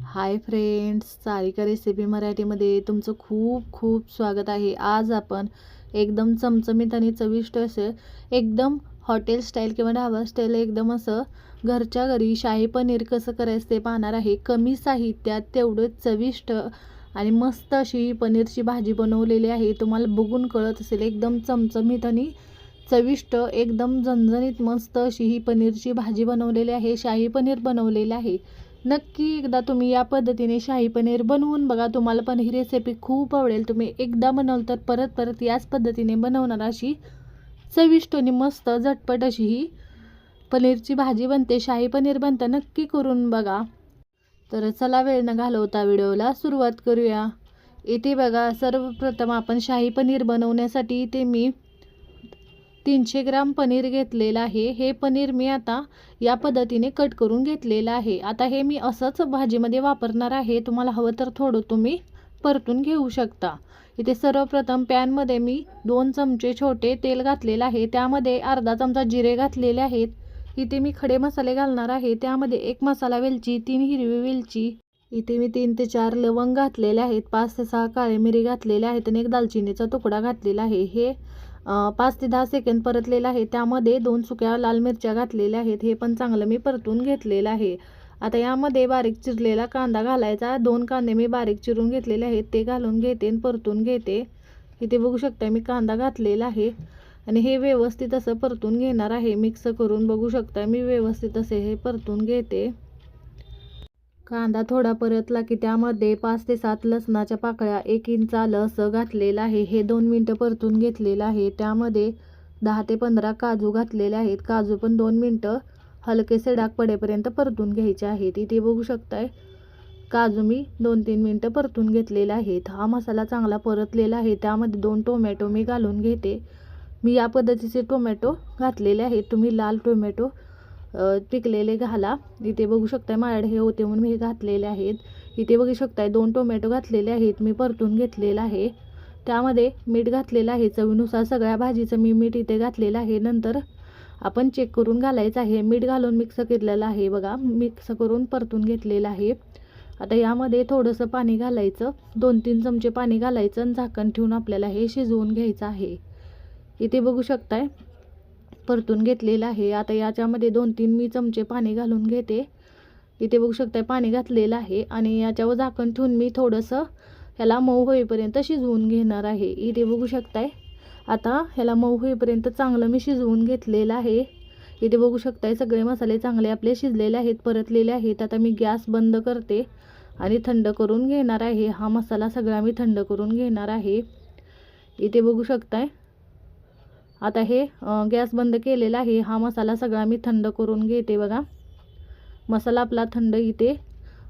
Hi friends, Sarika recipe मराठीमध्ये तुमचं खूप खूप स्वागत आहे। आज आपण एकदम चमचमीत आणि चविष्ट असे एकदम हॉटेल स्टाईल किंवा ढाबा स्टाईल एकदम असं घरच्या घरी शाही पनीर कसं करायचं ते पाहणार आहे। कमी साहित्यात तेवढंच चविष्ट आणि मस्त अशी ही पनीरची भाजी बनवलेली आहे। तुम्हाला बघून कळत असेल एकदम चमचमीत आणि चविष्ट एकदम झणझणीत मस्त अशी ही पनीरची भाजी बनवलेली आहे। शाही पनीर बनवलेले आहे। नक्की एकदा तुम्ही या पद्धतीने शाही पनीर बनवून बघा। तुम्हाला पण ही रेसिपी खूप आवडेल। तुम्ही एकदा बनवलं तर परत परत याच पद्धतीने बनवणार अशी चविष्ट आणि मस्त झटपट अशी ही पनीरची भाजी बनते, शाही पनीर बनतं। नक्की करून बघा। तर चला वेळ न घालवता व्हिडिओला सुरुवात करूया। इथे बघा, सर्वप्रथम आपण शाही पनीर बनवण्यासाठी इथे मी 300 ग्राम पनीर घेतलेलं आहे। हे पनीर मी आता या पद्धतीने कट करून घेतलेलं आहे। आता हे मी असंच भाजीमध्ये वापरणार आहे। तुम्हाला हवं तर थोडं तुम्ही परतून घेऊ शकता। इथे सर्वप्रथम पॅनमध्ये मी 2 चमचे छोटे तेल घातलेलं आहे। त्यामध्ये अर्धा चमचा जिरे घातलेले आहेत। इथे मी खडे मसाले घालणार आहे। त्यामध्ये 1 मसाला वेलची, 3 हिरवी वेलची, इथे मी 3 ते 4 लवंग घातलेले आहेत, 5 ते 6 काळे मिरी घातलेले आहेत आणि 1 दालचिनीचा तुकडा घातलेला आहे। हे 5 ते 10 सेकंद परतलेलं आहे। त्यामध्ये 2 सुक्या लाल मिरच्या घातलेल्या आहेत। हे पण चांगलं मी परतून घेतलेलं आहे। आता यामध्ये बारीक चिरलेला कांदा घालायचा। 2 कांदे मी बारीक चिरून घेतलेले आहेत, ते घालून घेते आणि परतून घेते। इथे बघू शकता मी कांदा घातलेला आहे आणि हे व्यवस्थित असं परतून घेणार आहे। मिक्स करून बघू शकता मी व्यवस्थित असे हे परतून घेते। कांदा थोडा परतला की त्यामध्ये 5 ते 7 लसणाच्या पाकळ्या, 1 इंच आलं असं घातलेलं आहे। हे 2 मिनिटं परतून घेतलेलं आहे। त्यामध्ये 10 ते 15 काजू घातलेले आहेत। काजू पण 2 मिनिटं हलकेसे डाग पडेपर्यंत परतून घ्यायचे आहेत। इथे बघू शकताय काजू मी 2-3 मिनिटं परतून घेतलेले आहेत। हा मसाला चांगला परतलेला आहे। त्यामध्ये 2 टोमॅटो मी घालून घेते। मी या पद्धतीचे टोमॅटो घातलेले आहेत। तुम्ही लाल टोमॅटो पिकलेले घाला। इथे बघू शकताय माझ्याकडे हे होते म्हणून मी हे घातलेले आहेत। इथे बघू शकताय 2 टोमॅटो घातलेले आहेत, मी परतून घेतलेला आहे। त्यामध्ये मीठ घातलेलं आहे चवीनुसार। सगळ्या भाजीचं मी मीठ इथे घातलेलं आहे। नंतर आपण चेक करून घालायचं आहे। मीठ घालून मिक्स केलेलं आहे बघा, मिक्स करून परतून घेतलेलं आहे। आता यामध्ये थोडंसं पाणी घालायचं, 2-3 चमचे पाणी घालायचं आणि झाकण ठेवून आपल्याला हे शिजवून घ्यायचं आहे। इथे बघू शकताय परतून घेतलेलं आहे। आता याच्यामध्ये 2-3 मी चमचे पाणी घालून घेते। इथे बघू शकताय पाणी घातलेलं आहे आणि याच्यावर झाकण ठेवून मी थोडंसं ह्याला मऊ होईपर्यंत शिजवून घेणार आहे। इथे बघू शकताय आता ह्याला मऊ होईपर्यंत चांगलं मी शिजवून घेतलेलं आहे। इथे बघू शकताय सगळे मसाले चांगले आपले शिजलेले आहेत, परतलेले आहेत। आता मी गॅस बंद करते आणि थंड करून घेणार आहे। हा मसाला सगळा मी थंड करून घेणार आहे। इथे बघू शकताय आता हे गॅस बंद केलेला आहे। हा मसाला सगळा मी थंड करून घेते बघा। मसाला आपला थंड इथे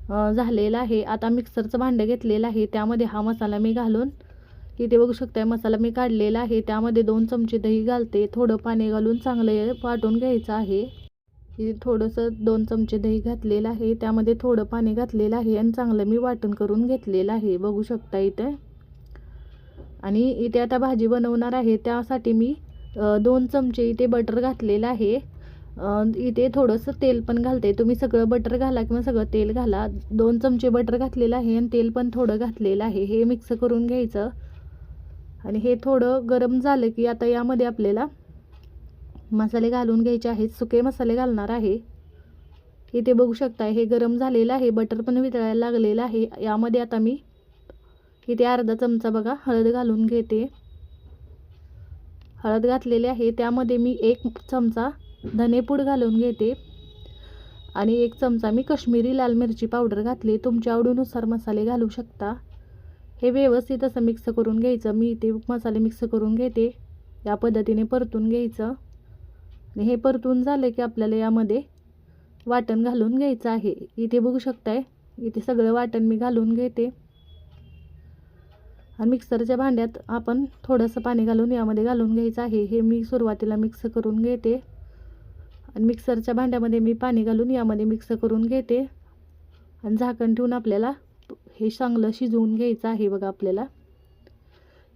झालेला आहे। आता मिक्सरचं भांडं घेतलेलं आहे, त्यामध्ये हा मसाला मी घालून इथे बघू शकताय मसाला मी काढलेला आहे। त्यामध्ये 2 चमचे दही घालते, थोडं पाणी घालून चांगलं वाटून घ्यायचं आहे। इथे थोडंसं 2 चमचे दही घातलेलं आहे, त्यामध्ये थोडं पाणी घातलेलं आहे आणि चांगलं मी वाटण करून घेतलेलं आहे बघू शकता इथे। आणि इथे आता भाजी बनवणार आहे त्यासाठी मी 2 चमचे इथे बटर घातलेलं आहे। इथे थोडंसं तेल पण घालते। तुम्ही सगळं बटर घाला किंवा सगळं तेल घाला। 2 चमचे बटर घातलेलं आहे आणि तेल पण थोडं घातलेलं आहे। हे मिक्स करून घ्यायचं आणि हे थोडं गरम झालं की आता यामध्ये आपल्याला मसाले घालून घ्यायचे आहेत। सुके मसाले घालणार आहे। इथे बघू शकता हे गरम झालेलं आहे, बटर पण वितळायला लागलेलं आहे। यामध्ये आता मी इथे अर्धा चमचा बघा हळद घालून घेते। हळद घातलेली आहे। त्यामध्ये मी 1 चमचा धनेपूड घालून घेते आणि 1 चमचा मी काश्मीरी लाल मिरची पावडर घातली। तुमच्या आवडीनुसार मसाले घालू शकता। हे व्यवस्थित असं मिक्स करून घ्यायचं। मी इथे मसाले मिक्स करून घेते, या पद्धतीने परतून घ्यायचं आणि हे परतून झाले की आपल्याला यामध्ये वाटण घालून घ्यायचं आहे। इथे बघू शकताय इथे सगळं वाटण मी घालून घेते आणि मिक्सरच्या भांड्यात आपण थोडंसं पाणी घालून यामध्ये घालून घ्यायचं आहे। हे मी सुरुवातीला मिक्स करून घेते आणि मिक्सरच्या भांड्यामध्ये मी पाणी घालून यामध्ये मिक्स करून घेते आणि झाकण ठेवून आपल्याला हे चांगलं शिजवून घ्यायचं आहे बघा। आपल्याला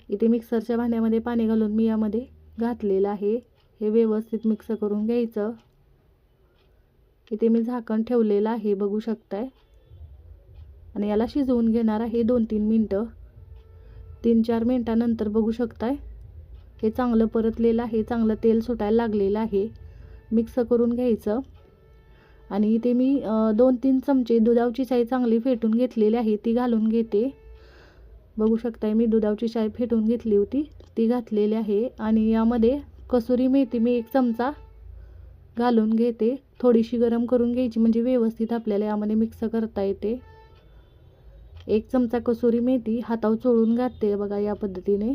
इथे मिक्सरच्या भांड्यामध्ये पाणी घालून मी यामध्ये घातलेलं आहे। हे व्यवस्थित मिक्स करून घ्यायचं। इथे मी झाकण ठेवलेलं आहे बघू शकताय। आणि याला शिजवून घेणार आहे 2-3 मिनटं. 3-4 मिनटानंतर बघू शकताय हे चांगलं परतलेलं आहे, चांगलं तेल सुटायला लागलेलं आहे. मिक्स करून घ्यायचं. आणि इथे मी 2-3 चमचे दुधाची साय चांगली फेटून घेतलेली आहे, ती घालून घेते. बघू शकताय मी दुधाची साय फेटून घेतली होती, ती घातलेली आहे. आणि यामध्ये कसुरी मेथी मी 1 चमचा घालून घेते. थोडीशी गरम करून घ्यायची म्हणजे व्यवस्थित आपल्याला यामध्ये मिक्स करता येते. 1 चमचा कसुरी मेथी हातावर चोळून घालते बघा, या पद्धतीने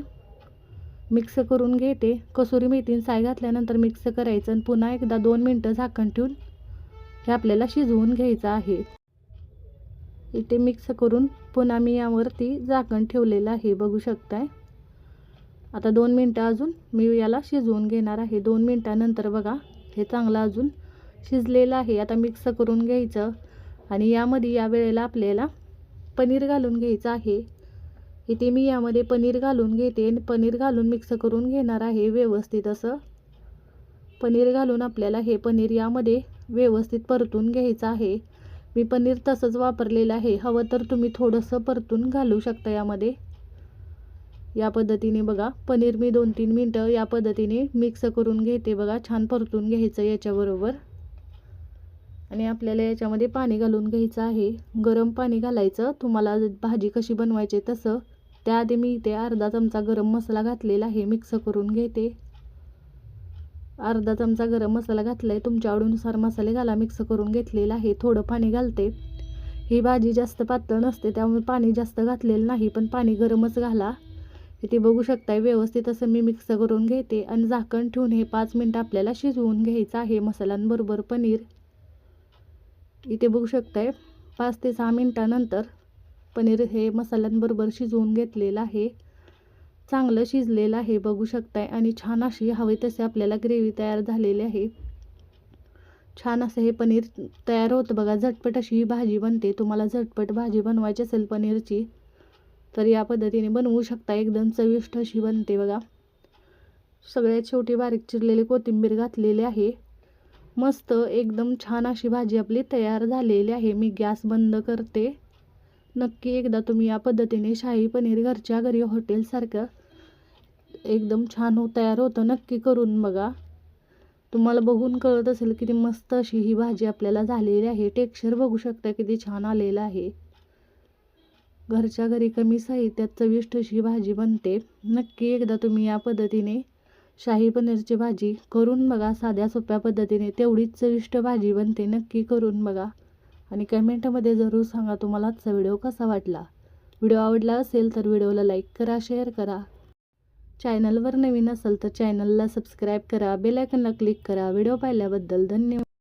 मिक्स करून घेते. कसुरी मेथी साय घातल्यानंतर मिक्स करायचं आणि पुन्हा एकदा 2 मिनटं झाकण ठेवून हे आपल्याला शिजवून घ्यायचं आहे. इथे मिक्स करून पुन्हा मी यावरती झाकण ठेवलेलं आहे, बघू शकताय. आता 2 मिनटं अजून मी याला शिजवून घेणार आहे. 2 मिनटानंतर बघा हे चांगलं अजून शिजलेलं आहे. आता मिक्स करून घ्यायचं आणि यामध्ये या वेळेला आपल्याला पनीर घालून घ्यायचं आहे. इथे मी यामध्ये पनीर घालून घेते आणि पनीर घालून मिक्स करून घेणार आहे व्यवस्थित. असं पनीर घालून आपल्याला हे पनीर यामध्ये व्यवस्थित परतून घ्यायचं आहे. मी पनीर तसंच वापरलेलं आहे, हवं तर तुम्ही थोडंसं परतून घालू शकता यामध्ये. या पद्धतीने बघा पनीर मी 2-3 मिनटं या पद्धतीने मिक्स करून घेते बघा. छान परतून घ्यायचं याच्याबरोबर. आणि आपल्याला याच्यामध्ये पाणी घालून घ्यायचं आहे, गरम पाणी घालायचं. तुम्हाला भाजी कशी बनवायची तसं. त्याआधी मी इथे अर्धा चमचा गरम मसाला घातलेला आहे, मिक्स करून घेते. अर्धा चमचा गरम मसाला घातला आहे, तुमच्या आवडीनुसार मसाले घाला. मिक्स करून घेतलेला आहे. थोडं पाणी घालते. ही भाजी जास्त पातळ नसते त्यामुळे पाणी जास्त घातलेलं नाही, पण पाणी गरमच घाला. इथे बघू शकताय व्यवस्थित असं मी मिक्स करून घेते आणि झाकण ठेवून हे 5 मिनटं आपल्याला शिजवून घ्यायचं आहे मसाल्यांबरोबर पनीर. इथे बघू शकताय 5 ते 6 मिनटानंतर पनीर हे मसाल्यांबरोबर शिजवून घेतलेलं आहे. चांगलं शिजलेलं आहे बघू शकताय. आणि छान अशी हवी तशी आपल्याला ग्रेव्ही तयार झालेली आहे. छान असं हे पनीर तयार होतं बघा. झटपट अशी ही भाजी बनते. तुम्हाला झटपट भाजी बनवायची असेल पनीरची तर या पद्धतीने बनवू शकता. एकदम चविष्ट अशी बनते बघा. सगळ्यात शेवटी बारीक चिरलेली कोथिंबीर घातलेली आहे. मस्त एकदम छान अशी भाजी आपली तयार झालेली आहे. मी गॅस बंद करते. नक्की एकदा तुम्ही या पद्धतीने शाही पनीर घरच्या घरी हॉटेलसारखं एकदम छान तयार होतं, नक्की करून बघा. तुम्हाला बघून कळत असेल किती मस्त अशी ही भाजी आपल्याला झालेली आहे. टेक्स्चर बघू शकता किती छान आलेलं आहे. घरच्या घरी कमी साहित्यात चविष्ट अशी भाजी बनते. नक्की एकदा तुम्ही या पद्धतीने शाही पनीरची भाजी करून बघा. साध्या सोप्या पद्धतीने तेवढीच चविष्ट भाजी बनते. नक्की करून बघा आणि कमेंटमध्ये जरूर सांगा तुम्हाला आजचा व्हिडिओ कसा वाटला. व्हिडिओ आवडला असेल तर व्हिडिओला लाईक करा, शेअर करा. चॅनलवर नवीन असाल तर चॅनलला सबस्क्राईब करा, बेल आयकॉनला क्लिक करा. व्हिडिओ पाहिल्याबद्दल धन्यवाद.